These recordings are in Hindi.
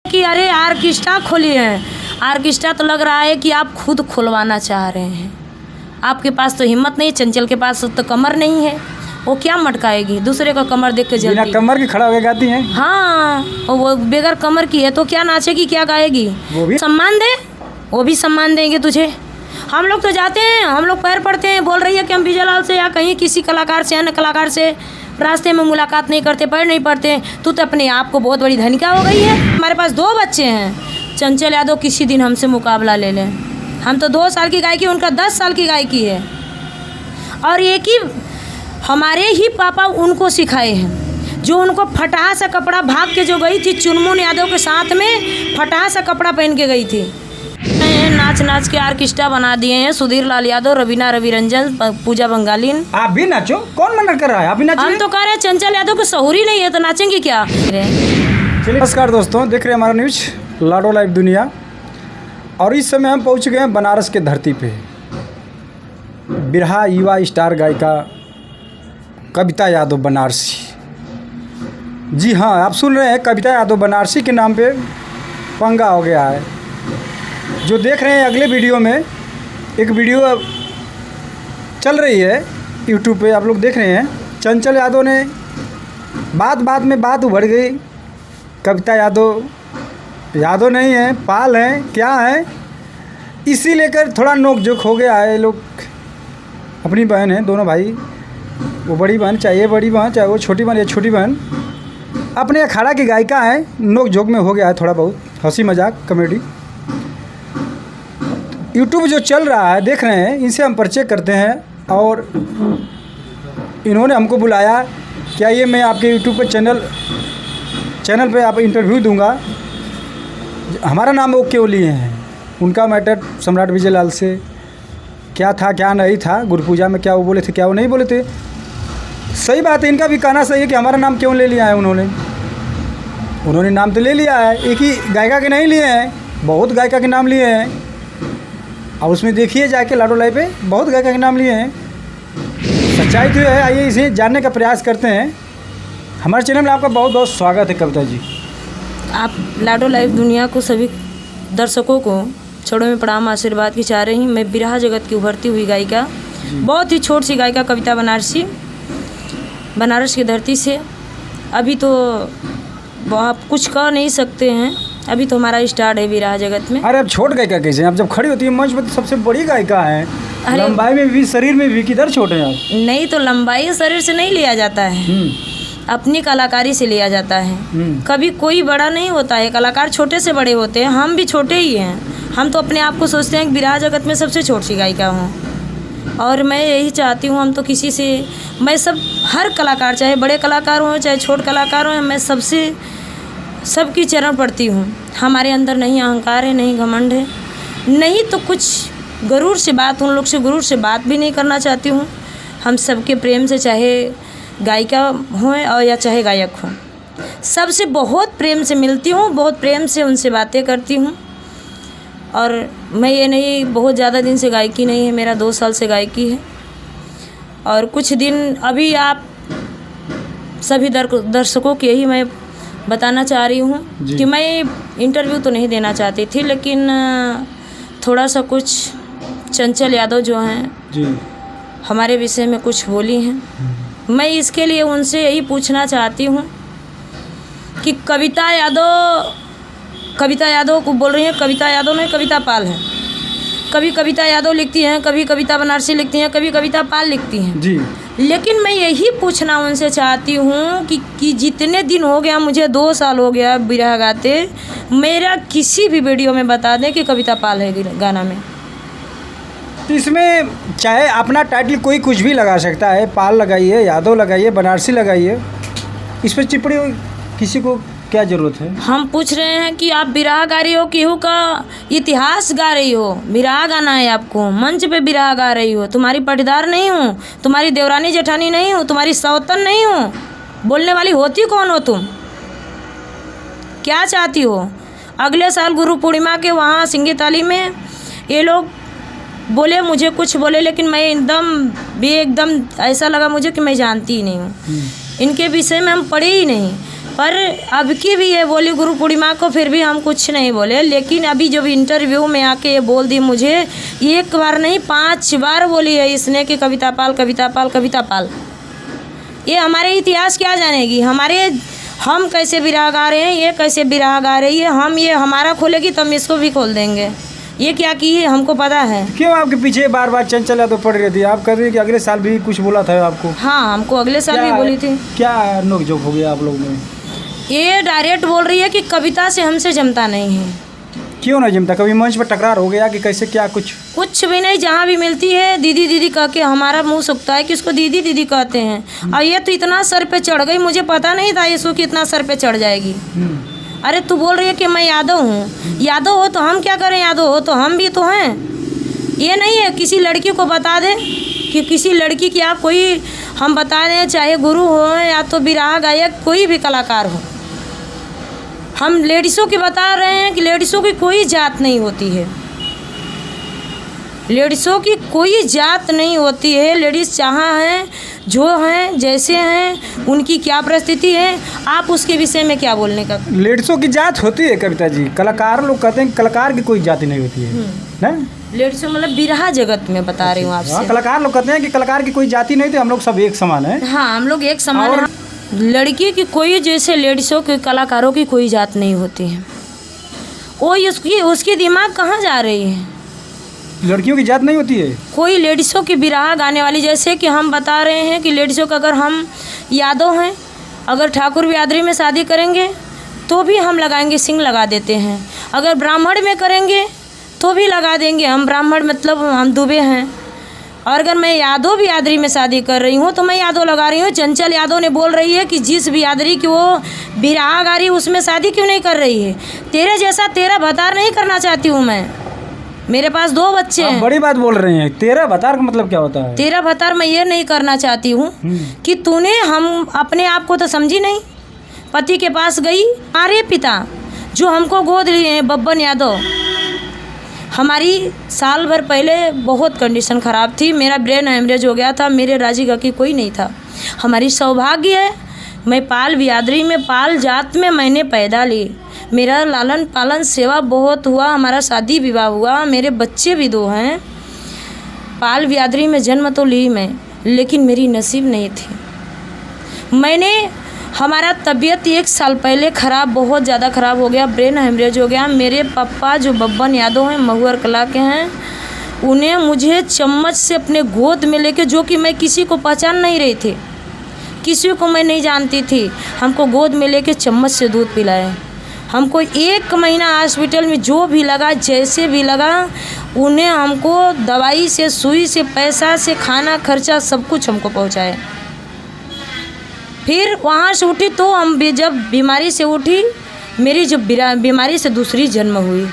कि अरे आर्केस्ट्रा खोली है। आर्केस्ट्रा तो लग रहा है कि आप खुद खुलवाना चाह रहे हैं। आपके पास तो हिम्मत नहीं, चंचल के पास तो कमर नहीं है, वो क्या मटकाएगी? दूसरे का कमर देख के जल्दी बिना कमर के खड़ा होकर गाती हैं। हाँ, वो बेगर कमर की है तो क्या नाचेगी, क्या गाएगी? वो भी सम्मान दे, वो भी सम्मान देंगे तुझे। हम लोग तो जाते हैं, हम लोग पैर पड़ते हैं। बोल रही है कि हम विजय लाल से या कहीं किसी कलाकार से, अन्य कलाकार से रास्ते में मुलाकात नहीं करते, पैर नहीं पड़ते। तू तो अपने आप को बहुत बड़ी धनिका हो गई है। हमारे पास 2 बच्चे हैं। चंचल यादव किसी दिन हमसे मुकाबला ले लें। हम तो 2 साल की गायकी, उनका 10 साल की गायकी है। और एक ही हमारे ही पापा उनको सिखाए हैं, जो उनको फटाहा सा कपड़ा भाग के जो गई थी चुनमुन यादव के साथ में, फटाहा सा कपड़ा पहन के गई थी। नाच नाच के आर्केस्ट्रा बना दिए हैं सुधीर लाल यादव, रवीना रविरंजन, पूजा बंगालीन। आप भी नाचो, कौन मना कर रहा है? आप भी नाचिए। हम तो कह रहे हैं चंचल यादव को सहूरी नहीं है तो नाचेंगे क्या? चलिए, नमस्कार दोस्तों, देख रहे हैं हमारा न्यूज लाडो लाइव दुनिया। और इस समय हम पहुंच गए हैं बनारस के धरती पे। बिरहा युवा स्टार गायिका कविता यादव बनारसी। जी हाँ, आप सुन रहे हैं, कविता यादव बनारसी के नाम पे पंगा हो गया है। जो देख रहे हैं अगले वीडियो में, एक वीडियो चल रही है यूट्यूब पे, आप लोग देख रहे हैं। चंचल यादव ने बात में बात उभर गई। कविता यादव नहीं है, पाल हैं, क्या है, इसी लेकर थोड़ा नोक-झोंक हो गया है। ये लोग अपनी बहन हैं, दोनों भाई, वो बड़ी बहन चाहे ये बड़ी बहन, चाहे वो छोटी बहन या छोटी बहन, अपने अखाड़ा की गायिका है। नोक-झोंक में हो गया है थोड़ा बहुत हंसी मजाक कॉमेडी। यूट्यूब जो चल रहा है देख रहे हैं, इनसे हम परिचय करते हैं। और इन्होंने हमको बुलाया, क्या ये मैं आपके यूट्यूब पे चैनल पे आप इंटरव्यू दूंगा। हमारा नाम वो क्यों लिए हैं? उनका मैटर सम्राट विजय लाल से क्या था क्या नहीं था, गुरु पूजा में क्या वो बोले थे क्या वो नहीं बोले थे। सही बात है, इनका भी कहना सही है कि हमारा नाम क्यों ले लिया है उन्होंने नाम तो ले लिया है, एक ही गायिका के नहीं लिए हैं, बहुत गायिका के नाम लिए हैं। और उसमें देखिए जाके लाडो लाइव पे बहुत गायिका के नाम लिए हैं। सच्चाई तो है, आइए इसे जानने का प्रयास करते हैं। हमारे चैनल में आपका बहुत बहुत स्वागत है कविता जी। आप लाडो लाइव दुनिया को, सभी दर्शकों को छोड़ो में प्रणाम, आशीर्वाद की चाह रही हूँ। मैं बिरहा जगत की उभरती हुई गायिका, बहुत ही छोटी सी गायिका कविता बनारसी, बनारस की धरती से। अभी तो आप कुछ कह नहीं सकते हैं, अभी तो हमारा स्टार्ट है बिरहा जगत में। अरे अब छोट गायिका कैसे हैं? आप जब खड़ी होती है मंच पर तो सबसे बड़ी गायिका है, लंबाई में भी शरीर में भी, किधर छोटे हैं आप? नहीं तो लंबाई शरीर से नहीं लिया जाता है, अपनी कलाकारी से लिया जाता है। कभी कोई बड़ा नहीं होता है, कलाकार छोटे से बड़े होते हैं, हम भी छोटे ही हैं। हम तो अपने आप को सोचते हैं कि बिरहा जगत में सबसे छोटी गायिका हूँ। और मैं यही चाहती हूँ, हम तो किसी से, मैं सब हर कलाकार, चाहे बड़े कलाकार हों चाहे छोटे कलाकार हों, मैं सबकी चरण पड़ती हूँ। हमारे अंदर नहीं अहंकार है, नहीं घमंड है, नहीं तो कुछ गरूर से बात, उन लोग से गुरूर से बात भी नहीं करना चाहती हूँ। हम सबके प्रेम से, चाहे गायिका हों और या चाहे गायक हों, सबसे बहुत प्रेम से मिलती हूँ, बहुत प्रेम से उनसे बातें करती हूँ। और मैं ये नहीं, बहुत ज़्यादा दिन से गायकी नहीं है, मेरा 2 साल से गायकी है। और कुछ दिन अभी आप सभी दर्शकों के यही मैं बताना चाह रही हूँ कि मैं इंटरव्यू तो नहीं देना चाहती थी, लेकिन थोड़ा सा कुछ चंचल यादव जो हैं हमारे विषय में कुछ बोली हैं। मैं इसके लिए उनसे यही पूछना चाहती हूँ कि कविता यादव को बोल रही हैं, कविता यादव नहीं, कविता पाल है। कभी कविता यादव लिखती हैं, कभी कविता बनारसी लिखती हैं, कभी कविता पाल लिखती हैं जी। लेकिन मैं यही पूछना उनसे चाहती हूँ कि जितने दिन हो गया, मुझे 2 साल हो गया बिरहा गाते, मेरा किसी भी वीडियो में बता दें कि कविता पाल है गाना में। इसमें चाहे अपना टाइटल कोई कुछ भी लगा सकता है, पाल लगाइए, यादव लगाइए, बनारसी लगाइए, इस पर टिप्पणी किसी को क्या ज़रूरत है? हम पूछ रहे हैं कि आप बिरहा गा रही हो, केहू का इतिहास गा रही हो, बिरहा गाना है आपको, मंच पे बिरहा गा रही हो। तुम्हारी पटीदार नहीं हूँ, तुम्हारी देवरानी जेठानी नहीं हूँ, तुम्हारी सौतन नहीं हूँ, बोलने वाली होती कौन हो तुम? क्या चाहती हो? अगले साल गुरु पूर्णिमा के वहाँ सिंगी ताली में ये लोग बोले, मुझे कुछ बोले, लेकिन मैं एकदम ऐसा लगा मुझे कि मैं जानती ही नहीं हूँ, इनके विषय में हम पढ़े ही नहीं। पर अब की भी ये बोली गुरु पूर्णिमा को, फिर भी हम कुछ नहीं बोले। लेकिन अभी जब इंटरव्यू में आके ये बोल दी मुझे, एक बार नहीं 5 बार बोली है इसने कि कविता पाल कविता पाल कविता पाल। ये हमारे इतिहास क्या जानेगी, हमारे हम कैसे बिरहा गा रहे हैं, ये कैसे बिरहा गा रही है। हम ये हमारा खोलेगी तो हम इसको भी खोल देंगे। ये क्या की है हमको पता है। क्यों आपके पीछे बार बार चंचल यादव पड़ रही थी? आप कह रही हैं कि अगले साल भी कुछ बोला था आपको। हाँ, हमको अगले साल भी बोली थी। क्या नोकझोंक हो गया आप लोग में? ये डायरेक्ट बोल रही है कि कविता से हमसे जमता नहीं है। क्यों नहीं जमता? कभी मंच पर टकरार हो गया कि कैसे, क्या कुछ भी नहीं। जहाँ भी मिलती है दीदी दीदी कह के हमारा मुंह सूखता है कि इसको दीदी दीदी कहते हैं। और ये तो इतना सर पे चढ़ गई, मुझे पता नहीं था इसको कि इतना सर पे चढ़ जाएगी। अरे तू बोल रही है कि मैं यादव हूँ, यादव हो तो हम क्या करें, यादव हो तो हम भी तो हैं। ये नहीं है किसी लड़की को बता दें कि किसी लड़की की आप कोई हम बता दें, चाहे गुरु हो या तो बिरहा गायक कोई भी कलाकार हो। हम लेडीज़ों की बता रहे हैं कि लेडीज़ों की कोई जात नहीं होती है, लेडीज़ों की कोई जात नहीं होती है। लेडीज़ जहाँ हैं, जो हैं, जैसे हैं, उनकी क्या परिस्थिति है, आप उसके विषय में क्या बोलने का। लेडीज़ों की जात होती है कविता जी। कलाकार लोग कहते हैं कलाकार की कोई जाति नहीं होती है ना। लेडीज़ों मतलब बिरहा जगत में बता रही हूँ आपसे। कलाकार लोग कहते हैं कि कलाकार की कोई जाति नहीं थी, हम लोग सब एक समान है। हाँ, हम लोग एक समान हैं। लड़की की कोई, जैसे लेडीज़ों के कलाकारों की कोई जात नहीं होती है। वो उसकी दिमाग कहाँ जा रही है। लड़कियों की जात नहीं होती है कोई। लेडीज़ों की बिरहा गाने वाली, जैसे कि हम बता रहे हैं कि लेडीज़ों का अगर हम यादव हैं, अगर ठाकुर बिरादरी में शादी करेंगे तो भी हम लगाएंगे, सिंह लगा देते हैं। अगर ब्राह्मण में करेंगे तो भी लगा देंगे, हम ब्राह्मण मतलब हम दुबे हैं। और अगर मैं यादव बिरादरी में शादी कर रही हूँ तो मैं यादव लगा रही हूँ। चंचल यादव ने बोल रही है कि जिस बिरादरी की वो बिरहा गा रही उसमें शादी क्यों नहीं कर रही है। तेरे जैसा तेरा भतार नहीं करना चाहती हूँ मैं। मेरे पास 2 बच्चे हैं। बड़ी बात बोल रहे हैं। तेरा भतार का मतलब क्या होता है? तेरा भतार मैं ये नहीं करना चाहती हूँ कि तूने हम अपने आप को तो समझी नहीं। पति के पास गई, हमारे पिता जो हमको गोद लिए हैं, बब्बन यादव, हमारी साल भर पहले बहुत कंडीशन ख़राब थी। मेरा ब्रेन हेमरेज हो गया था, मेरे राजी का की कोई नहीं था। हमारी सौभाग्य है, मैं पाल बिरादरी में, पाल जात में मैंने पैदा ली। मेरा लालन पालन सेवा बहुत हुआ, हमारा शादी विवाह हुआ, मेरे बच्चे भी 2 हैं। पाल बिरादरी में जन्म तो ली मैं, लेकिन मेरी नसीब नहीं थी। मैंने हमारा तबीयत 1 साल पहले ख़राब, बहुत ज़्यादा ख़राब हो गया, ब्रेन हेमरेज हो गया। मेरे पापा जो बब्बन यादव हैं, महुअर कला के हैं, उन्हें मुझे चम्मच से अपने गोद में लेके, जो कि मैं किसी को पहचान नहीं रही थी, किसी को मैं नहीं जानती थी, हमको गोद में लेके चम्मच से दूध पिलाए। हमको 1 महीना हॉस्पिटल में जो भी लगा, जैसे भी लगा, उन्हें हमको दवाई से, सुई से, पैसा से, खाना खर्चा सब कुछ हमको पहुँचाए। फिर वहाँ से उठी तो हम जब बीमारी से उठी, मेरी जब बीमारी से दूसरी जन्म हुई,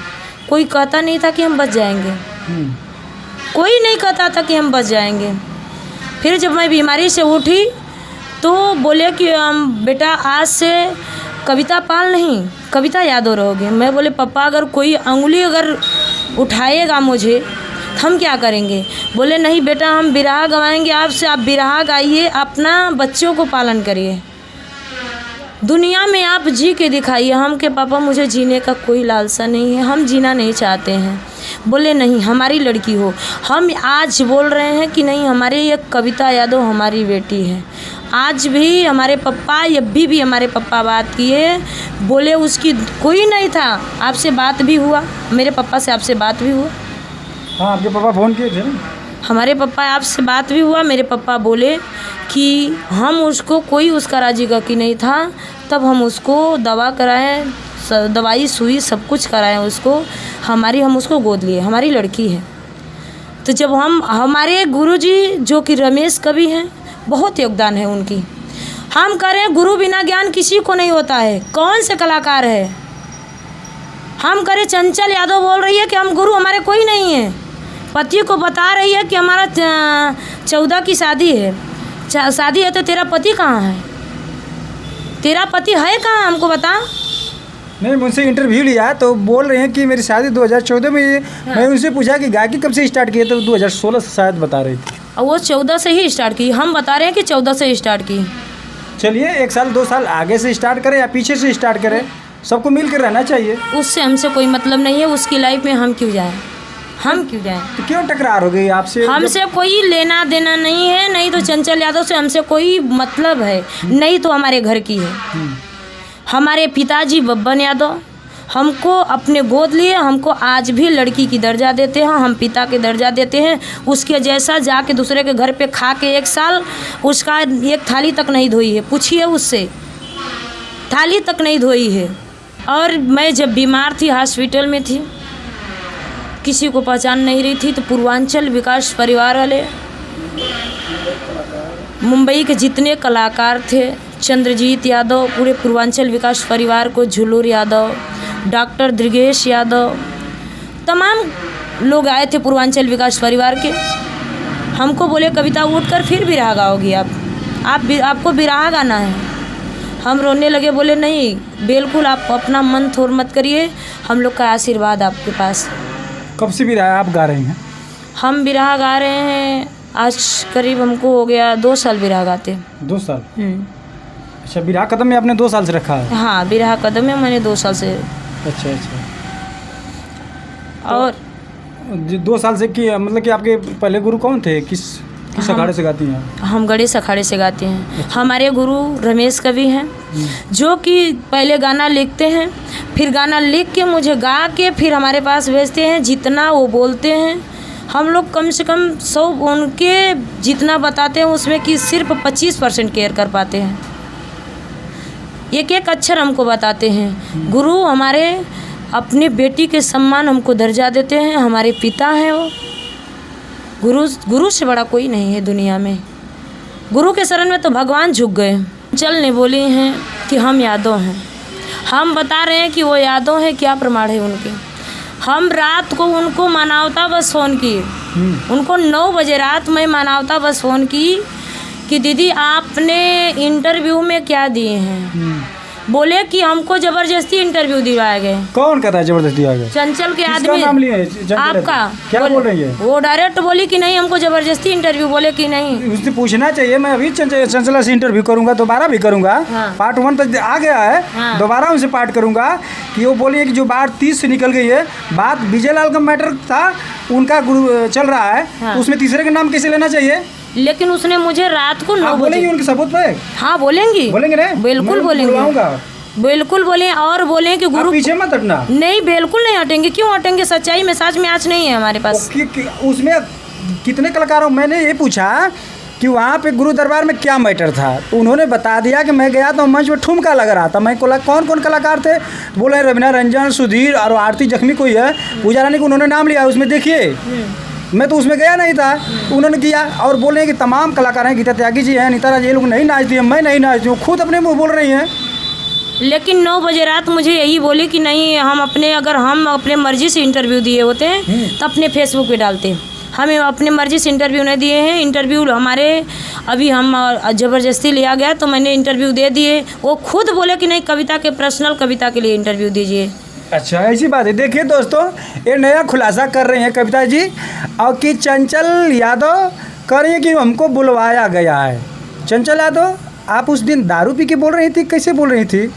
कोई कहता नहीं था कि हम बच जाएंगे, कोई नहीं कहता था कि हम बच जाएंगे। फिर जब मैं बीमारी से उठी तो बोले कि हम बेटा आज से कविता पाल नहीं, कविता यादव रहोगे। मैं बोले पापा अगर कोई अंगुली अगर उठाएगा मुझे हम क्या करेंगे। बोले नहीं बेटा हम बिरहा गवाएंगे आपसे, आप बिरहा गाइए, अपना बच्चों को पालन करिए, दुनिया में आप जी के दिखाइए। हम के पापा मुझे जीने का कोई लालसा नहीं है, हम जीना नहीं चाहते हैं। बोले नहीं हमारी लड़की हो। हम आज बोल रहे हैं कि नहीं हमारे ये कविता यादव हमारी बेटी है। आज भी हमारे पापा, अभी भी हमारे पापा बात किए, बोले उसकी कोई नहीं था। आपसे बात भी हुआ, मेरे पापा से आपसे बात भी हुआ। हाँ आपके पापा फ़ोन किए थे ना? हमारे पापा आपसे बात भी हुआ। मेरे पापा बोले कि हम उसको, कोई उसका राजी का की नहीं था, तब हम उसको दवा कराएं, दवाई सुई सब कुछ कराएं उसको, हम उसको गोद लिए, हमारी लड़की है। तो जब हमारे गुरुजी जो कि रमेश कवि हैं, बहुत योगदान है उनकी। हम करें गुरु बिना ज्ञान किसी को नहीं होता है। कौन से कलाकार है हम करें। चंचल यादव बोल रही है कि हम गुरु, हमारे कोई नहीं है। पति को बता रही है कि हमारा 14 की शादी है, शादी है तो तेरा पति कहाँ है, तेरा पति है कहाँ, हमको बता। नहीं मुझसे इंटरव्यू लिया तो बोल रहे हैं कि मेरी शादी 2014 में हुई। हाँ। मैं उनसे पूछा कि गायकी कब से स्टार्ट किए, तो 2016 से शायद बता रही थी। और वो 14 से ही स्टार्ट की, हम बता रहे हैं कि 14 से स्टार्ट की। चलिए 1 साल 2 साल आगे से स्टार्ट करें या पीछे से स्टार्ट करें, सबको मिल कर रहना चाहिए। उससे हमसे कोई मतलब नहीं है, उसकी लाइफ में हम क्यों जाएं, हम क्यों जाएं। तो क्यों टकरार हो गई आपसे? हमसे कोई लेना देना नहीं है, नहीं तो चंचल यादव से हमसे कोई मतलब है, नहीं तो हमारे घर की है। हमारे पिताजी बब्बन यादव हमको अपने गोद लिए, हमको आज भी लड़की की दर्जा देते हैं, हम पिता के दर्जा देते हैं। उसके जैसा जाके दूसरे के घर पे खा के 1 साल उसका एक थाली तक नहीं धोई है, पूछिए उससे, थाली तक नहीं धोई है। और मैं जब बीमार थी, हॉस्पिटल में थी, किसी को पहचान नहीं रही थी, तो पूर्वांचल विकास परिवार वाले, मुंबई के जितने कलाकार थे, चंद्रजीत यादव, पूरे पूर्वांचल विकास परिवार को, झुलूर यादव, डॉक्टर दृगेश यादव, तमाम लोग आए थे पूर्वांचल विकास परिवार के। हमको बोले कविता उठकर फिर बिरहा गाओगी आपको बिरहा गाना है। हम रोने लगे, बोले नहीं बिल्कुल, आप अपना मन थोर मत करिए, हम लोग का आशीर्वाद आपके पास। कब से बिरहा आप गा रही हैं? हम बिरहा गा रहे हैं आज करीब हमको हो गया 2 साल बिरहा गाते। 2 साल? अच्छा, बिरहा कदम में आपने 2 साल से रखा है? हाँ, बिरहा कदम में मैंने 2 साल से। अच्छा अच्छा। और 2 साल से कि मतलब कि आपके पहले गुरु कौन थे? किस अखाड़े से गाती हैं? हम गणेश अखाड़े से गाते हैं। अच्छा। हमारे गुरु रमेश कवि हैं, जो कि पहले गाना लिखते हैं, फिर गाना लिख के मुझे गा के फिर हमारे पास भेजते हैं। जितना वो बोलते हैं हम लोग कम से कम 100 उनके जितना बताते हैं उसमें कि सिर्फ 25% केयर कर पाते हैं। एक अक्षर हमको बताते हैं। गुरु हमारे अपनी बेटी के सम्मान हमको दर्जा देते हैं, हमारे पिता हैं वो। गुरु से बड़ा कोई नहीं है दुनिया में। गुरु के शरण में तो भगवान झुक गए। चंचल ने बोली हैं कि हम यादव हैं, हम बता रहे हैं कि वो यादव हैं, क्या प्रमाण है उनके। हम रात को उनको मानवता बस फ़ोन किए, उनको 9 बजे रात में मानवता बस फ़ोन की कि दीदी आपने इंटरव्यू में क्या दिए हैं। बोले कि हमको ज़बरदस्ती इंटरव्यू दिलवाए गए। कौन कहता है ज़बरदस्ती आ गए? चंचल के किसका आदमी। नाम लिए? आपका। क्या बोल रही है? वो डायरेक्ट बोली कि नहीं हमको ज़बरदस्ती इंटरव्यू, बोले कि नहीं। उससे पूछना चाहिए। मैं अभी चंचला से इंटरव्यू करूंगा, दोबारा भी करूंगा। हाँ। पार्ट 1 तक आ गया है। हाँ। दोबारा उनसे पार्ट करूंगा कि वो बोलिए कि जो बात 30 से निकल गई है, बात विजय लाल का मैटर था, उनका गुरु चल रहा है। हाँ। उसमें तीसरे का नाम कैसे लेना चाहिए? लेकिन उसने मुझे रात को 9 बजे बोलेंगे उनके सबूत पे? हाँ बोलेंगी, बोलेंगे ना? बिल्कुल बोलेंगे, बिल्कुल बोले। और बोले कि गुरु पीछे मत हटना। नहीं, बिल्कुल नहीं हटेंगे। क्यों हटेंगे? सच्चाई में साच में आज नहीं है हमारे पास। उसमें कितने कलाकारों, मैंने ये पूछा कि वहाँ पे गुरु दरबार में क्या मैटर था, तो उन्होंने बता दिया कि मैं गया तो मंच में ठुमका लग रहा था। मैं कौन कौन कलाकार थे बोले? रवीना रंजन, सुधीर और आरती जख्मी कोई है, पूजा रानी को उन्होंने नाम लिया उसमें। देखिए मैं तो उसमें गया नहीं था, उन्होंने किया। और बोल रहे हैं कि तमाम कलाकार हैं, गीता त्यागी जी हैं, नीता राज, ये लोग नहीं नाचती हैं, मैं नहीं नाचती हूँ, खुद अपने मुँह बोल रही हैं। लेकिन 9 बजे रात मुझे यही बोले कि नहीं, अगर हम अपने मर्जी से इंटरव्यू दिए होते हैं तो अपने फेसबुक पे डालते। हमें अपने मर्जी से इंटरव्यू नहीं दिए हैं। इंटरव्यू हमारे अभी हम ज़बरदस्ती लिया गया तो मैंने इंटरव्यू दे दिए। वो खुद बोले कि नहीं, कविता के पर्सनल कविता के लिए इंटरव्यू दीजिए। अच्छा, ऐसी बात है। देखिए दोस्तों, ये नया खुलासा कर रही हैं कविता जी, और कि चंचल यादव कह रही है कि हमको बुलवाया गया है। चंचल यादव, आप उस दिन दारू पी के बोल रही थी, कैसे बोल रही थी?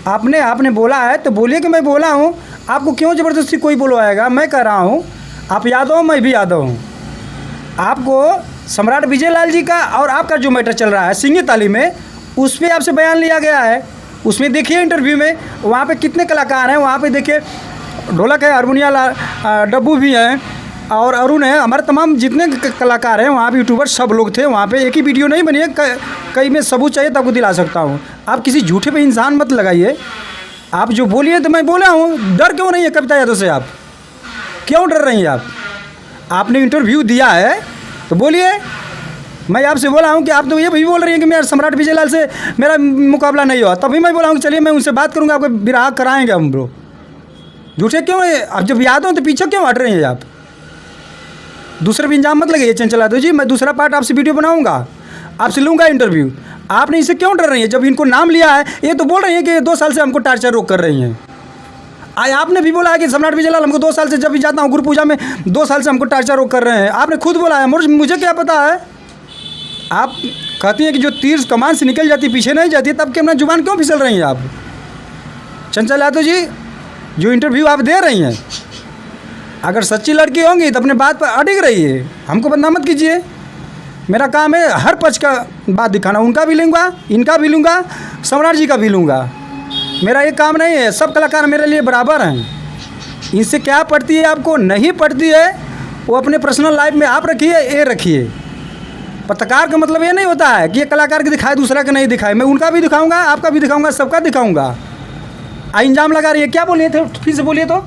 आपने बोला है तो बोलिए कि मैं बोला हूँ। आपको क्यों ज़बरदस्ती कोई बुलवाएगा? मैं कह रहा हूँ आप यादव, मैं भी यादव हूँ। आपको सम्राट विजय लाल जी का और आपका जो मैटर चल रहा है सिंगी ताली में, उस पर आपसे बयान लिया गया है। उसमें देखिए इंटरव्यू में वहाँ पे कितने कलाकार हैं। वहाँ पे देखिए ढोलक है, हारमोनिया, डब्बू भी हैं और अरुण है, हमारे तमाम जितने कलाकार हैं वहाँ पे, यूट्यूबर सब लोग थे वहाँ पे। एक ही वीडियो नहीं बनी है, कई में सबूत चाहिए तो आपको दिला सकता हूँ। आप किसी झूठे पे इंसान मत लगाइए। आप जो बोलिए तो मैं बोला हूँ। डर क्यों नहीं है कविता यादव से? आप क्यों डर रही हैं? आपने इंटरव्यू दिया है तो बोलिए। मैं आपसे बोला हूँ कि आप तो ये भी बोल रही हैं कि मेरा सम्राट विजय लाल से मेरा मुकाबला नहीं हुआ, तभी मैं बोला हूँ चलिए मैं उनसे बात करूँगा, आपको बिरहा कराएंगे हम लोग। झूठे क्यों है? अब जब याद हो तो पीछे क्यों हट रहे हैं आप? दूसरे भी इंजाम मत लगाइए चंचल यादव जी। मैं दूसरा पार्ट आपसे वीडियो बनाऊँगा, आपसे लूँगा इंटरव्यू। आपने इससे क्यों डर रही है? जब इनको नाम लिया है, ये तो बोल रही है कि 2 साल से हमको टार्चर रोक कर रही हैं। आज आपने भी बोला है कि सम्राट विजय लाल हमको 2 साल से, जब भी जाता हूँ गुरु पूजा में, 2 साल से हमको टार्चर रोक कर रहे हैं। आपने खुद बोला है, मुझे क्या पता है? आप कहती हैं कि जो तीर कमान से निकल जाती पीछे नहीं जाती, तब कि अपना जुबान क्यों फिसल रही हैं आप? चंचल यादव जी, जो इंटरव्यू आप दे रही हैं, अगर सच्ची लड़की होंगी तो अपने बात पर अडिग रहिए, हमको बदनाम मत कीजिए। मेरा काम है हर पक्ष का बात दिखाना, उनका भी लूँगा, इनका भी लूँगा, सम्राट जी का भी लूँगा। मेरा ये काम नहीं है, सब कलाकार मेरे लिए बराबर हैं। इनसे क्या पड़ती है आपको, नहीं पड़ती है, वो अपने पर्सनल लाइफ में आप रखिए, ये रखिए। पत्रकार का मतलब ये नहीं होता है कि ये कलाकार के दिखाए दूसरा का नहीं दिखाए। मैं उनका भी दिखाऊंगा, आपका भी दिखाऊंगा, सबका दिखाऊंगा। इंजाम लगा रही है, क्या बोलिए थे, फिर से बोलिए तो।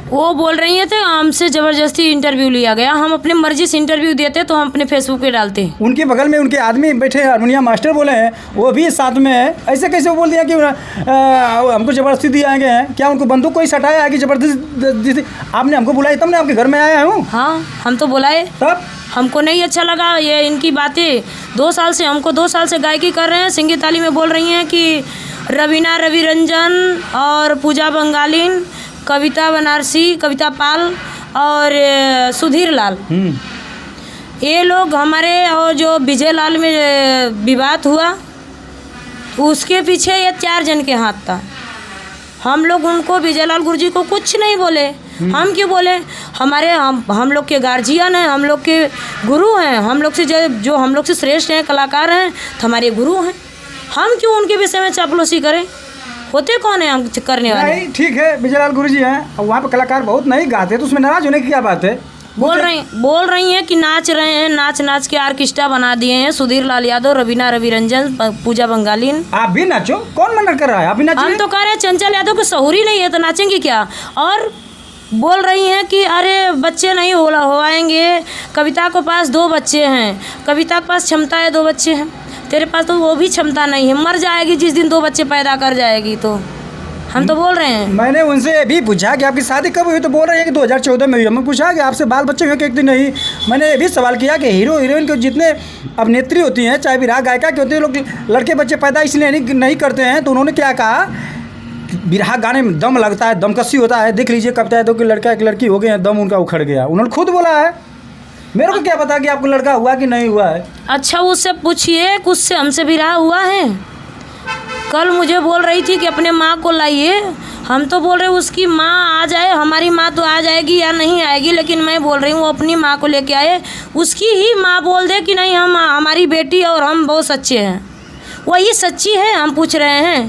वो बोल रही थे हमसे ज़बरदस्ती इंटरव्यू लिया गया, हम अपने मर्जी से इंटरव्यू देते तो हम अपने फेसबुक पे डालते। उनके बगल में उनके आदमी बैठे हारमोनियम मास्टर बोले हैं, वो भी साथ में है। ऐसे कैसे बोल दिया कि हमको ज़बरदस्ती दिए गए हैं? क्या उनको बंदूक कोई सटाया है कि ज़बरदस्ती? आपने हमको बुलाई तब मैं आपके घर में आया हूँ। हाँ, हम तो बुलाए, तब हमको नहीं अच्छा लगा ये इनकी बातें। 2 साल से हमको 2 साल से गायकी कर रहे हैं, सिंगी ताली में बोल रही हैं कि रवीना रविरंजन और पूजा बंगालीन, कविता बनारसी, कविता पाल और सुधीर लाल, ये लोग हमारे, और जो विजय लाल में विवाद हुआ उसके पीछे ये 4 जन के हाथ था। हम लोग उनको, विजय लाल गुरुजी को कुछ नहीं बोले। हम क्यों बोले? हमारे हम लोग के गार्जियन हैं, हम लोग के गुरु हैं, हम लोग से जो हम लोग से श्रेष्ठ हैं, कलाकार हैं, तो हमारे गुरु हैं। हम क्यों उनके विषय में चापलूसी करें? होते कौन है हम करने वाले? नहीं, ठीक है, विजय लाल गुरुजी हैं, और वहाँ पे कलाकार बहुत नहीं गाते, तो उसमें नाराज होने की क्या बात है? बोल रही हैं कि नाच रहे हैं, नाच के आर्केस्ट्रा बना दिए हैं सुधीर लाल यादव, रवीना रविरंजन, पूजा बंगालीन। आप भी नाचो, कौन मना कर रहा है? आप भी नाचिए। हम तो कह रहे हैं चंचल यादव को सहूरी नहीं है तो नाचेंगे क्या? और बोल रही हैं कि अरे बच्चे नहीं होवाएंगे, कविता के पास 2 बच्चे हैं, कविता के पास क्षमता है 2 बच्चे हैं, तेरे पास तो वो भी क्षमता नहीं है, मर जाएगी जिस दिन 2 बच्चे पैदा कर जाएगी। तो हम तो बोल रहे हैं। मैंने उनसे भी पूछा कि आपकी शादी कब हुई, तो बोल रहे हैं कि 2014 में हुई। मैं पूछा कि आपसे बाल बच्चे हुए कि एक दिन नहीं। मैंने ये भी सवाल किया कि हीरो हीरोइन के जितने अभिनेत्री होती हैं, चाहे विरहा गायिका के होते हैं, लोग लड़के बच्चे पैदा इसलिए नहीं करते हैं। तो उन्होंने क्या कहा, विरहा गाने में दम लगता है, दमकसी होता है। देख लीजिए कविता यादव कि लड़का एक लड़की हो गए हैं, दम उनका उखड़ गया। उन्होंने खुद बोला है, मेरे को क्या पता कि आपको लड़का हुआ कि नहीं हुआ है। अच्छा, उससे पूछिए, उससे हमसे विरहा हुआ है? कल मुझे बोल रही थी कि अपने माँ को लाइए, हम तो बोल रहे उसकी माँ आ जाए, हमारी माँ तो आ जाएगी या नहीं आएगी, लेकिन मैं बोल रही हूँ अपनी माँ को लेके आए, उसकी ही माँ बोल दे कि नहीं हम हमारी बेटी और हम बहुत सच्चे हैं। वही सच्ची है, हम पूछ रहे हैं।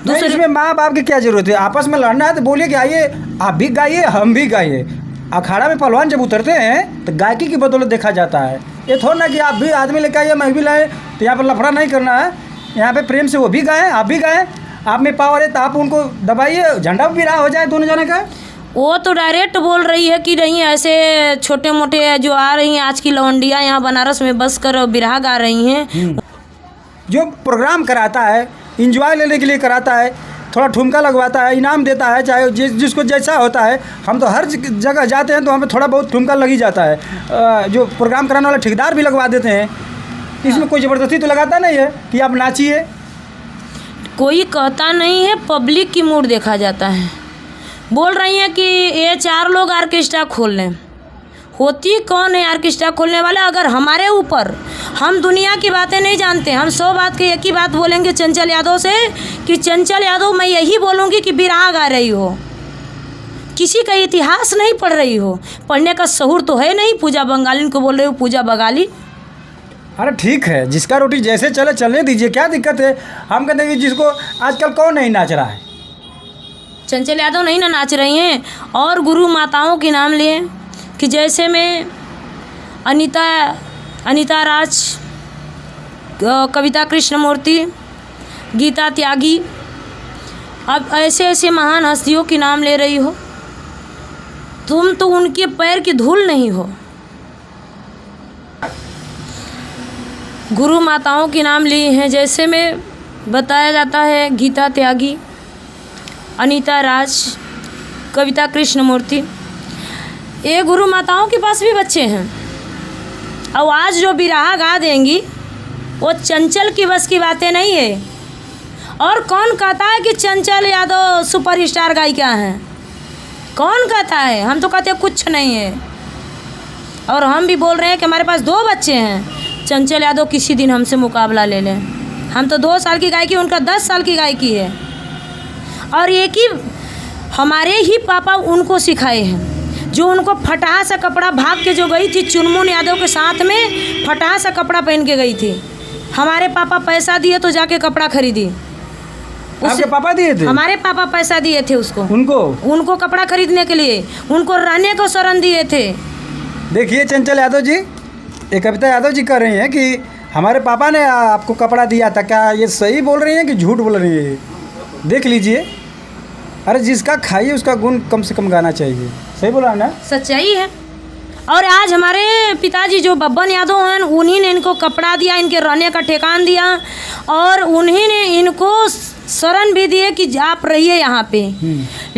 दूसरे इसमें माँ बाप की क्या जरूरत है? आपस में लड़ना है तो बोलिए कि आइए आप भी गाइए, हम भी गाइए। अखाड़ा में पहलवान जब उतरते हैं तो गायकी की बदौलत देखा जाता है। ये थोड़ा ना कि आप भी आदमी लेके आइए, मैं भी लाए, तो यहाँ पर लफड़ा नहीं करना है। यहाँ पे प्रेम से वो भी गाएं, आप भी गाएं। आप में पावर है तो आप उनको दबाइए, झंडा भी रहा हो जाए दोनों जने का। वो तो डायरेक्ट बोल रही है कि नहीं, ऐसे छोटे मोटे जो आ रही हैं आज की लौंडियाँ यहाँ बनारस में बस कर बिरहा गा रही हैं। जो प्रोग्राम कराता है, इंजॉय लेने के लिए कराता है, थोड़ा ठुमका लगवाता है, इनाम देता है, चाहे जिसको जैसा होता है। हम तो हर जगह जाते हैं तो हमें थोड़ा बहुत ठुमका लग ही जाता है। जो प्रोग्राम कराने वाला ठेकेदार भी लगवा देते हैं। इसमें कोई ज़बरदस्ती तो लगाता नहीं है कि आप नाचिए। कोई कहता नहीं है, पब्लिक की मूड देखा जाता है। बोल रही हैं कि ये 4 लोग आर्केस्ट्रा खोल लें। होती कौन है आर्केस्ट्रा खोलने वाले? अगर हमारे ऊपर, हम दुनिया की बातें नहीं जानते, हम 100 बात के एक ही बात बोलेंगे चंचल यादव से कि चंचल यादव मैं यही बोलूँगी कि बिरहा गा रही हो, किसी का इतिहास नहीं पढ़ रही हो, पढ़ने का शऊर तो है नहीं। पूजा बंगालीन को बोल रही हो पूजा बंगाली। अरे ठीक है, जिसका रोटी जैसे चले चलने दीजिए, क्या दिक्कत है? हम कहते हैं कि जिसको आजकल कौन नहीं नाच रहा है। चंचल यादव नहीं ना नाच रही हैं। और गुरु माताओं के नाम लिए कि जैसे में अनीता राज, कविता कृष्णमूर्ति, गीता त्यागी, अब ऐसे ऐसे महान हस्तियों के नाम ले रही हो। तुम तो उनके पैर की धूल नहीं हो। गुरु माताओं के नाम लिए हैं, जैसे में बताया जाता है गीता त्यागी, अनीता राज, कविता कृष्णमूर्ति। ये गुरु माताओं के पास भी बच्चे हैं। अब आज जो बिरहा गा देंगी वो चंचल की बस की बातें नहीं है। और कौन कहता है कि चंचल यादव सुपरस्टार गायिका हैं? कौन कहता है? हम तो कहते हैं कुछ नहीं है। और हम भी बोल रहे हैं कि हमारे पास 2 बच्चे हैं, चंचल यादव किसी दिन हमसे मुकाबला ले लें। हम तो 2 साल की गायकी, उनका 10 साल की गायकी है। और एक ही हमारे ही पापा उनको सिखाए हैं, जो उनको फटाहा सा कपड़ा भाग के जो गई थी चुनमुन यादव के साथ में, फटाहा सा कपड़ा पहन के गई थी। हमारे पापा पैसा दिए तो जाके कपड़ा खरीदी। आपके पापा दिए थे? हमारे पापा पैसा दिए थे उसको, उनको कपड़ा खरीदने के लिए, उनको रहने को शरण दिए थे। देखिए चंचल यादव जी, ये कविता यादव जी कह रही हैं कि हमारे पापा ने आपको कपड़ा दिया था। क्या ये सही बोल रही हैं कि झूठ बोल रही है? देख लीजिए। अरे जिसका खाइए उसका गुण कम से कम गाना चाहिए। सही बोला ना? सच्चाई है। और आज हमारे पिताजी जो बब्बन यादव हैं, उन्हीं ने इनको कपड़ा दिया, इनके रहने का ठिकान दिया, और उन्हीं ने इनको शरण भी दिए कि आप रहिए यहाँ पे।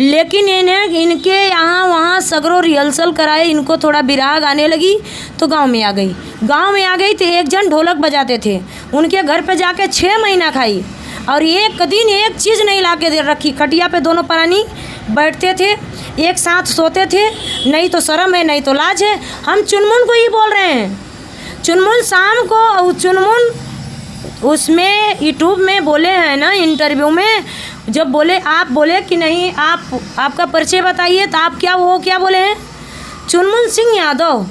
लेकिन इनके यहाँ वहाँ सगरो रिहर्सल कराए, इनको थोड़ा बिरहा गाने लगी तो गांव में आ गई तो एक जन ढोलक बजाते थे, उनके घर पे जाके 6 महीना खाई, और एक दिन एक चीज़ नहीं ला के रखी। खटिया पे दोनों प्राणी बैठते थे, एक साथ सोते थे, नहीं तो शर्म है नहीं तो लाज है। हम चुनमुन को ही बोल रहे हैं। चुनमुन शाम को, चुनमुन उसमें यूट्यूब में बोले हैं ना, इंटरव्यू में जब बोले, आप बोले कि नहीं आपका परिचय बताइए, तो आप क्या बोले हैं? चुनमुन सिंह यादव।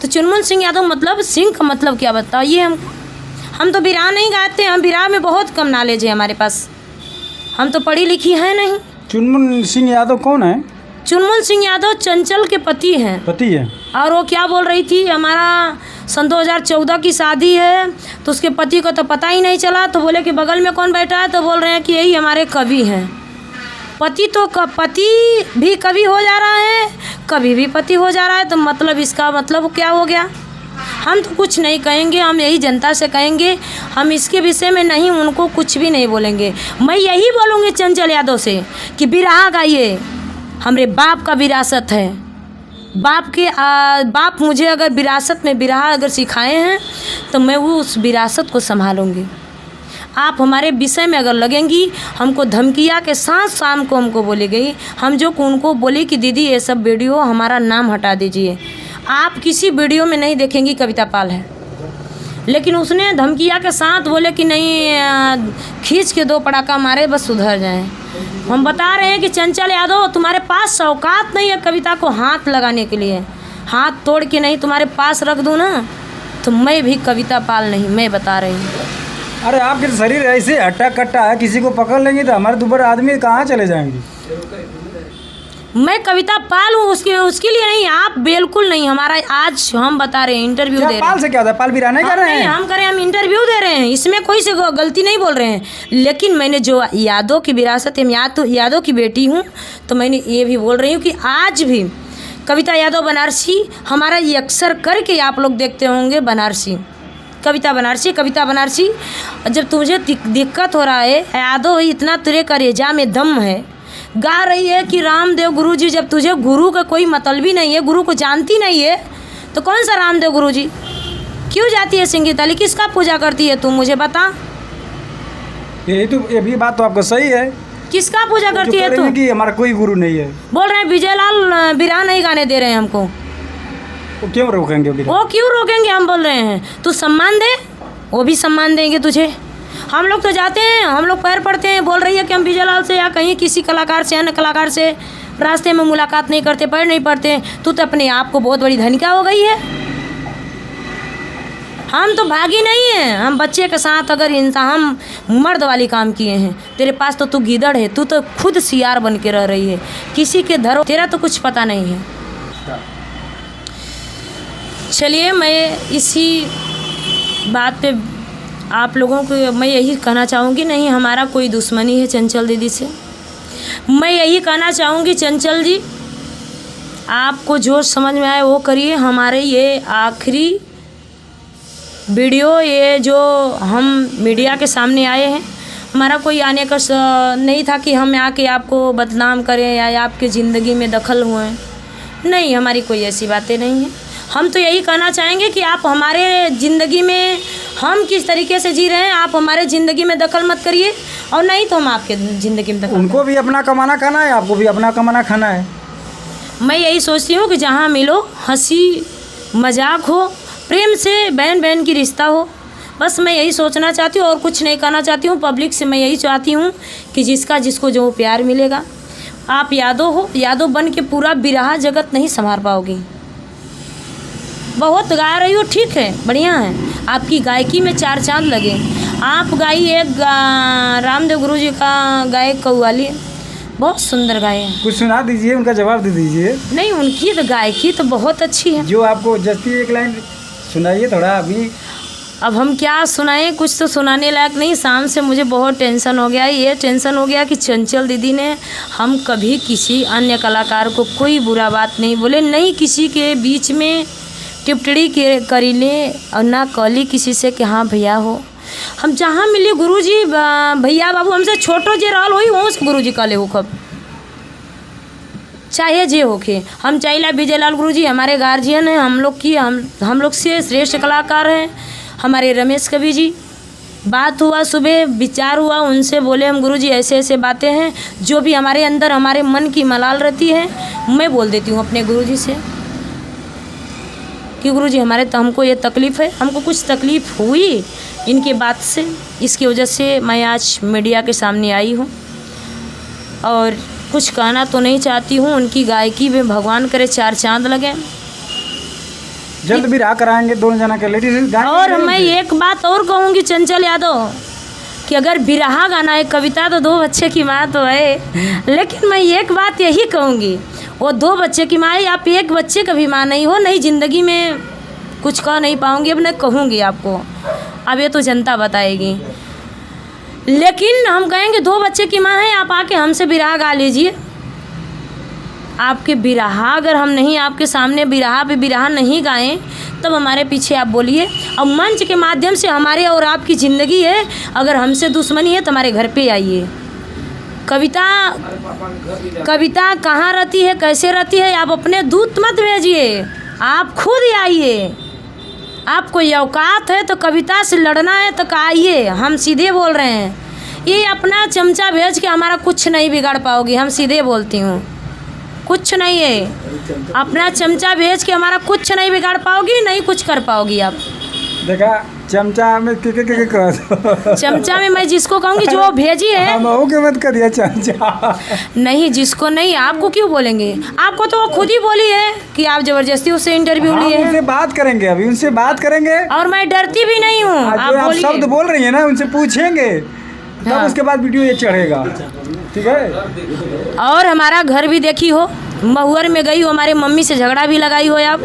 तो चुनमुन सिंह यादव मतलब सिंह का मतलब क्या बताइए हम तो बिरहा नहीं गाते, हम बिरहा में बहुत कम नॉलेज है हमारे पास, हम तो पढ़ी लिखी है नहीं। चुनमुन सिंह यादव कौन है? चुनमुन सिंह यादव चंचल के पति हैं। और वो क्या बोल रही थी, हमारा सन 2014 की शादी है, तो उसके पति को तो पता ही नहीं चला, तो बोले कि बगल में कौन बैठा है, तो बोल रहे हैं कि यही हमारे कवि हैं। पति भी कवि हो जा रहा है, कभी भी पति हो जा रहा है, तो मतलब इसका मतलब क्या हो गया? हम तो कुछ नहीं कहेंगे, हम यही जनता से कहेंगे, हम इसके विषय में नहीं उनको कुछ भी नहीं बोलेंगे। मैं यही बोलूँगी चंचल यादव से कि बिरहा गाइए, हमारे बाप का विरासत है। बाप मुझे अगर विरासत में बिरहा अगर सिखाए हैं तो मैं वो उस विरासत को संभालूंगी। आप हमारे विषय में अगर लगेंगी, हमको धमकिया के साथ शाम को हमको बोली गई, हम जो उनको बोली कि दीदी ये सब वीडियो हमारा नाम हटा दीजिए, आप किसी वीडियो में नहीं देखेंगी कविता पाल है। लेकिन उसने धमकिया के साथ बोले कि नहीं, खींच के 2 पटाखा मारे बस सुधर जाएं। हम बता रहे हैं कि चंचल यादव तुम्हारे पास औकात नहीं है कविता को हाथ लगाने के लिए। हाथ तोड़ के नहीं तुम्हारे पास रख दूँ ना, तो मैं भी कविता पाल नहीं, मैं बता रही हूँ। अरे आपके शरीर ऐसे हट्टा कट्टा है, किसी को पकड़ लेंगे तो हमारे दुबर आदमी कहाँ चले जाएंगे? मैं कविता पाल हूँ, उसके लिए नहीं, आप बिल्कुल नहीं। हमारा आज हम बता रहे हैं, इंटरव्यू दे रहे हैं। पाल से क्या होता है? पाल बिरहा नहीं कर रहे हैं हम इंटरव्यू दे रहे हैं, इसमें कोई से गलती नहीं बोल रहे हैं। लेकिन मैंने जो यादव की विरासत है, मैं यादव की बेटी हूँ, तो मैंने ये भी बोल रही हूँ कि आज भी कविता यादव बनारसी हमारा ये अक्सर करके आप लोग देखते होंगे, बनारसी कविता बनारसी। जब तुझे दिक्कत हो रहा है, यादव इतना तेरे कलेजा में दम है, गा रही है कि रामदेव गुरु जी, जब तुझे गुरु का कोई मतलब ही नहीं है, गुरु को जानती नहीं है, तो कौन सा रामदेव गुरु जी? क्यों जाती है सिंगित अली? किसका पूजा करती है तू, मुझे बता। ये भी बात तो आपका सही है। किसका पूजा करती है तू? कि हमारा कोई गुरु नहीं है। बोल रहे हैं विजय लाल बिरहा नहीं गाने दे रहे हैं हमको। वो क्यों रोकेंगे? वो क्यों रोकेंगे? हम बोल रहे हैं तू सम्मान दे, वो भी सम्मान देंगे तुझे। हम लोग तो जाते हैं, हम लोग पैर पड़ते हैं। बोल रही है कि हम विजय लाल से या कहीं किसी कलाकार से, अन्य कलाकार से रास्ते में मुलाकात नहीं करते, पैर नहीं पड़ते। तू तो अपने आप को बहुत बड़ी धनिका हो गई है। हम तो भागी नहीं हैं, हम बच्चे के साथ अगर इंसान हम मर्द वाली काम किए हैं। तेरे पास तो तू गीदड़ है, तू तो खुद सियार बन के रह रही है, किसी के धरो, तेरा तो कुछ पता नहीं है। चलिए, मैं इसी बात पे आप लोगों को मैं यही कहना चाहूँगी, नहीं हमारा कोई दुश्मनी है चंचल दीदी से। मैं यही कहना चाहूँगी चंचल जी, आपको जो समझ में आए वो करिए। हमारे ये आखिरी वीडियो, ये जो हम मीडिया के सामने आए हैं, हमारा कोई आने का नहीं था कि हम आके आपको बदनाम करें या आपके ज़िंदगी में दखल हुए। नहीं, हमारी कोई ऐसी बातें नहीं हैं। हम तो यही कहना चाहेंगे कि आप हमारे ज़िंदगी में हम किस तरीके से जी रहे हैं, आप हमारे ज़िंदगी में दखल मत करिए, और नहीं तो हम आपके ज़िंदगी में दखल। उनको भी अपना कमाना खाना है, आपको भी अपना कमाना खाना है। मैं यही सोचती हूँ कि जहाँ मिलो हंसी मजाक हो, प्रेम से बहन बहन की रिश्ता हो। बस मैं यही सोचना चाहती हूँ और कुछ नहीं कहना चाहती हूँ। पब्लिक से मैं यही चाहती हूँ कि जिसको जो प्यार मिलेगा। आप यादव हो, यादव बन के पूरा बिरहा जगत नहीं संभाल पाओगी। बहुत गा रही हो, ठीक है, बढ़िया है, आपकी गायकी में 4 चांद लगे। आप गाई एक रामदेव गुरु जी का गाए कव्वाली, बहुत सुंदर गाए हैं। कुछ सुना दीजिए, उनका जवाब दे दीजिए। नहीं, उनकी तो गायकी तो बहुत अच्छी है। जो आपको जस्ती एक लाइन सुनाइए थोड़ा अभी। अब हम क्या सुनाएं, कुछ तो सुनाने लायक नहीं। शाम से मुझे बहुत टेंशन हो गया। ये टेंशन हो गया कि चंचल दीदी ने, हम कभी किसी अन्य कलाकार को कोई बुरा बात नहीं बोले, नहीं किसी के बीच में टिप्पणी करी ले और ना कॉली किसी से कि हाँ भैया हो। हम जहाँ मिले गुरुजी भैया बाबू हमसे छोटो जे रहल होई वो गुरुजी कहले हो कब चाहे जे होके। हम चाहिए विजय लाल गुरुजी हमारे गार्जियन हैं, हम लोग से श्रेष्ठ कलाकार हैं। हमारे रमेश कवि जी, बात हुआ सुबह, विचार हुआ, उनसे बोले हम गुरुजी ऐसे ऐसे बातें हैं, जो भी हमारे अंदर हमारे मन की मलाल रहती है मैं बोल देती हूँ अपने गुरुजी से कि गुरुजी हमारे तो हमको ये तकलीफ़ है, हमको कुछ तकलीफ़ हुई इनके बात से, इसकी वजह से मैं आज मीडिया के सामने आई हूँ और कुछ कहना तो नहीं चाहती हूँ। उनकी गायकी में भगवान करे 4 चांद लगे। जल्द भी रहा कराएंगे दोनों जना के लेडीज। और मैं एक बात और कहूँगी चंचल यादव कि अगर बिरहा गाना है, कविता तो 2 बच्चे की माँ तो है, लेकिन मैं एक बात यही कहूँगी, वो 2 बच्चे की माँ है, आप एक बच्चे का भी माँ नहीं हो, नहीं ज़िंदगी में कुछ कह नहीं पाऊँगी। अब मैं कहूँगी आपको, अब ये तो जनता बताएगी, लेकिन हम कहेंगे 2 बच्चे की माँ है, आप आके हमसे बिरहा गा लीजिए। आपके बिरहा अगर हम नहीं आपके सामने बिरहा पे बिरहा नहीं गाएं तब हमारे पीछे आप बोलिए। अब मंच के माध्यम से हमारे और आपकी ज़िंदगी है, अगर हमसे दुश्मनी है तो हमारे घर पे आइए। कविता कहाँ रहती है, कैसे रहती है, आप अपने दूत मत भेजिए, आप खुद आइए। आपको ये औकात है तो कविता से लड़ना है तो आइए, हम सीधे बोल रहे हैं। ये अपना चमचा भेज के हमारा कुछ नहीं बिगाड़ पाओगी, हम सीधे बोलती हूँ, कुछ नहीं है। अपना चमचा भेज के हमारा कुछ नहीं बिगाड़ पाओगी, नहीं कुछ कर पाओगी आप। देखा चमचा में के चमचा में मैं जिसको कहूँगी जो भेजी है, हम के मत कर दिया चमचा नहीं, जिसको नहीं, आपको क्यों बोलेंगे? आपको तो वो खुद ही बोली है कि आप जबरदस्ती उससे इंटरव्यू लिए हैं। उनसे बात करेंगे, अभी उनसे बात करेंगे और मैं डरती भी नहीं हूँ। आप शब्द बोल रही है ना, उनसे पूछेंगे तब उसके बाद वीडियो ये चढ़ेगा, ठीक है। और हमारा घर भी देखी हो, महुअर में गई हो, हमारे मम्मी से झगड़ा भी लगाई हो आप,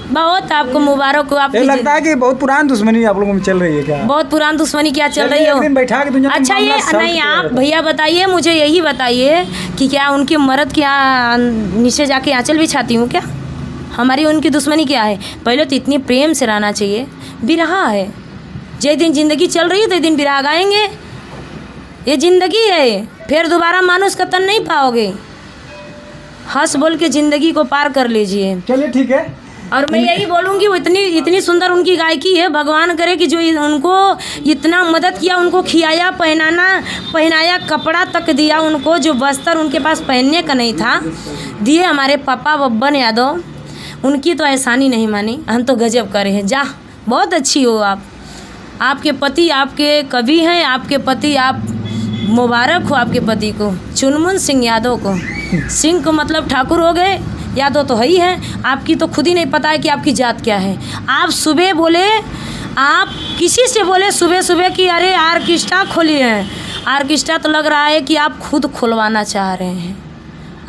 बहुत आपको मुबारक हो। आपको लगता है कि बहुत पुरानी दुश्मनी आप लोगों में चल रही है क्या? बहुत पुरानी दुश्मनी क्या चल रही हो? बैठा के दुनिया अच्छा ये नहीं, आप भैया बताइए, मुझे यही बताइए कि क्या उनकी मर्द के नीचे जाके आंचल बिछाती हूँ क्या? हमारी उनकी दुश्मनी क्या है? पहले तो इतनी प्रेम से रहना चाहिए। बिरहा है, जिस दिन ज़िंदगी चल रही है तो दिन बिरहा गाएंगे, ये ज़िंदगी है, फिर दोबारा मानुस का तन नहीं पाओगे। हंस बोल के ज़िंदगी को पार कर लीजिए। चलिए ठीक है। और मैं यही बोलूँगी, वो इतनी सुंदर उनकी गायकी है, भगवान करे कि जो उनको इतना मदद किया, उनको खियाया, पहनाया, कपड़ा तक दिया उनको, जो बस्तर उनके पास पहनने का नहीं था दिए हमारे पापा बब्बन यादव, उनकी तो एहसानी नहीं मानी, हम तो गजब करे हैं। जा, बहुत अच्छी हो आप, आपके पति आपके कवि हैं, आपके पति, आप मुबारक हो आपके पति को, चुनमुन सिंह यादव को। सिंह को मतलब ठाकुर हो गए, यादव तो है ही हैं। आपकी तो खुद ही नहीं पता है कि आपकी जात क्या है। आप सुबह बोले, आप किसी से बोले सुबह सुबह कि अरे आर्केस्ट्रा खोली है, आर्केस्ट्रा तो लग रहा है कि आप खुद खुलवाना चाह रहे हैं।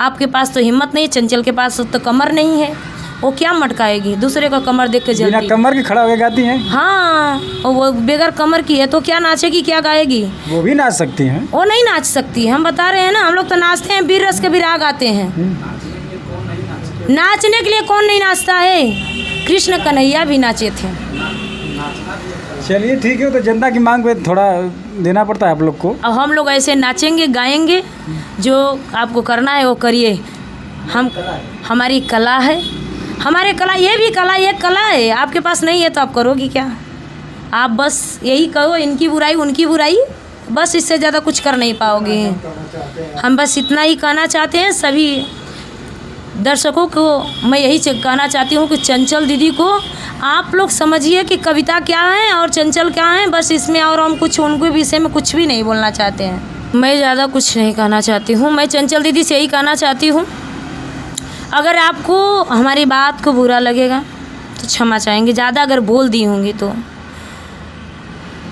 आपके पास तो हिम्मत नहीं, चंचल के पास तो कमर नहीं है, वो क्या मटकाएगी? दूसरे का कमर देख के जल्दी, बिना कमर के खड़ा हो गाती हैं। हाँ, वो बेगर कमर की है तो क्या नाचेगी, क्या गाएगी? वो भी नाच सकती हैं। वो नहीं नाच सकती, हम बता रहे हैं ना, हम लोग तो नाचते हैं, वीर रस के बिरहा गाते हैं। नाचने के लिए कौन नहीं नाचता है? कृष्ण कन्हैया भी नाचे थे। चलिए ठीक है, तो जनता की मांग पे थोड़ा देना पड़ता है आप लोग को। अब हम लोग ऐसे नाचेंगे, गाएंगे, जो आपको करना है वो करिए। हमारी कला है, हमारे कला, ये भी कला, ये कला है, आपके पास नहीं है तो आप करोगी क्या? आप बस यही कहो, इनकी बुराई उनकी बुराई, बस इससे ज़्यादा कुछ कर नहीं पाओगे। हम बस इतना ही कहना चाहते हैं, सभी दर्शकों को मैं यही कहना चाहती हूँ कि चंचल दीदी को आप लोग समझिए कि कविता क्या है और चंचल क्या है, बस इसमें और हम कुछ उनके विषय में कुछ भी नहीं बोलना चाहते हैं। मैं ज़्यादा कुछ नहीं कहना चाहती हूँ। मैं चंचल दीदी से यही कहना चाहती हूँ, अगर आपको हमारी बात को बुरा लगेगा तो क्षमा चाहेंगे, ज़्यादा अगर बोल दी होंगी तो।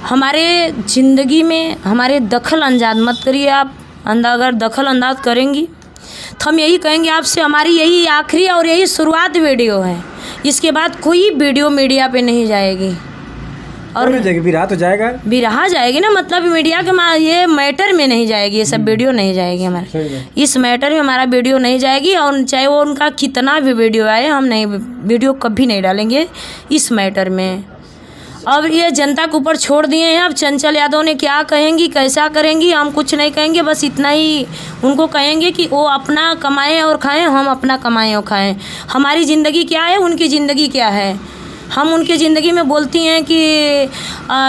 हमारे ज़िंदगी में हमारे दखल अंदाज मत करिए आप, अगर दखल अंदाज करेंगी तो हम यही कहेंगे आपसे, हमारी यही आखिरी और यही शुरुआत वीडियो है, इसके बाद कोई वीडियो मीडिया पे नहीं जाएगी। और बिरहा तो जाएगा, बिरहा जाएगी ना, मतलब मीडिया के ये मैटर में नहीं जाएगी, ये सब वीडियो नहीं जाएगी हमारे, इस मैटर में हमारा वीडियो नहीं जाएगी। और चाहे वो उनका कितना भी वीडियो आए, हम नहीं वीडियो कभी नहीं डालेंगे इस मैटर में। अब ये जनता के ऊपर छोड़ दिए हैं, अब चंचल यादव ने क्या कहेंगी कैसा करेंगी हम कुछ नहीं कहेंगे, बस इतना ही उनको कहेंगे कि वो अपना कमाएं और खाएं, हम अपना कमाएं और खाएं। हमारी ज़िंदगी क्या है, उनकी ज़िंदगी क्या है। हम उनकी ज़िंदगी में बोलती हैं कि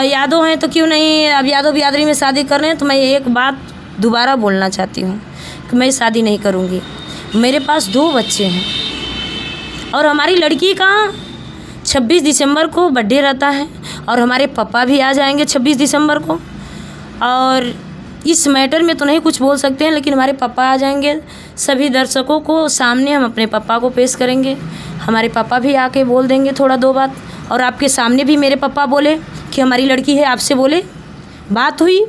यादव हैं तो क्यों नहीं, अब यादव बिरादरी में शादी कर रहे हैं, तो मैं एक बात दोबारा बोलना चाहती हूँ कि मैं शादी नहीं करूँगी। मेरे पास 2 बच्चे हैं और हमारी लड़की का 26 दिसंबर को बर्थडे रहता है और हमारे पापा भी आ जाएंगे 26 दिसंबर को। और इस मैटर में तो नहीं कुछ बोल सकते हैं, लेकिन हमारे पापा आ जाएंगे। सभी दर्शकों को सामने हम अपने पापा को पेश करेंगे, हमारे पापा भी आके बोल देंगे थोड़ा 2 बात, और आपके सामने भी मेरे पापा बोले कि हमारी लड़की है, आपसे बोले, बात हुई।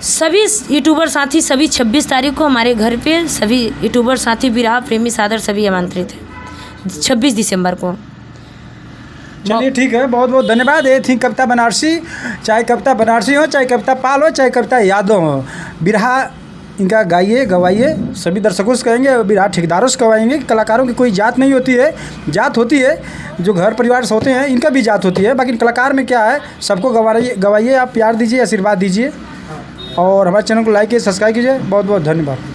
सभी यूट्यूबर साथी सभी 26 तारीख को हमारे घर पे सभी यूट्यूबर साथी बिरहा प्रेमी सादर सभी आमंत्रित हैं 26 दिसंबर को। चलिए ठीक है, बहुत बहुत धन्यवाद। ये थी कविता बनारसी, चाहे कविता बनारसी हो, चाहे कविता पाल हो, चाहे कविता यादव हो, बिरहा इनका गाइए गवाइए। सभी दर्शकों से कहेंगे, बिरहा ठेकेदारों से गवाएंगे। कलाकारों की कोई जात नहीं होती है, जात होती है जो घर परिवार से होते हैं, इनका भी जात होती है। बाकी कलाकार में क्या है, सबको गवाइए, आप प्यार दीजिए, आशीर्वाद दीजिए और हमारे चैनल को लाइक कीजिए, सब्सक्राइब कीजिए। बहुत बहुत धन्यवाद।